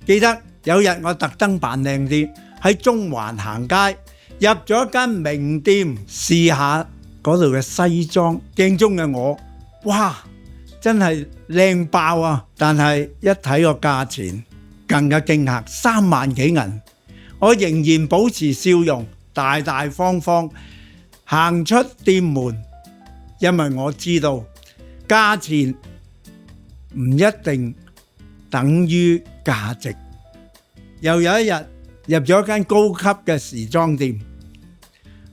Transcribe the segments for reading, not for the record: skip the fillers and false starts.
記得有日我特登扮靚啲，喺中環行街，入咗間名店試下嗰度嘅西裝，鏡中嘅我，哇，真係靚爆啊！但係一睇個價錢，更加驚嚇，3萬幾銀。我仍然保持笑容，大大方方行出店門，因為我知道價錢唔一定等於價值。又有一日入咗一間高級嘅時裝店，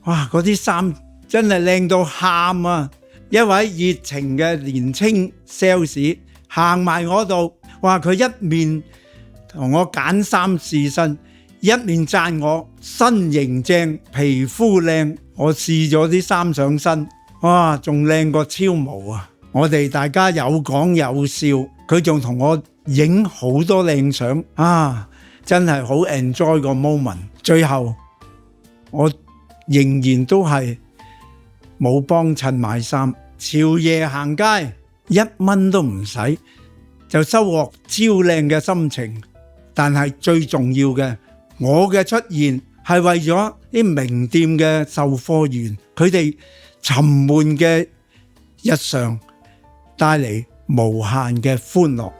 哇！嗰啲衫真係靚到喊啊！一位熱情嘅年青 sales 行埋我度，哇！佢一面同我揀衫試身，一面讚我身形正、皮膚靚。我試咗啲衫上身，哇！仲靚過超模啊！我哋大家有講有笑，佢仲同我影好多靚相啊！真係好 enjoy 個 moment。最後我仍然都係冇幫襯買衫，朝夜行街，1蚊都唔使就收穫超靚嘅心情。但係最重要嘅，我嘅出現係為咗啲名店嘅售貨員，佢哋沉悶嘅日常帶嚟無限嘅歡樂。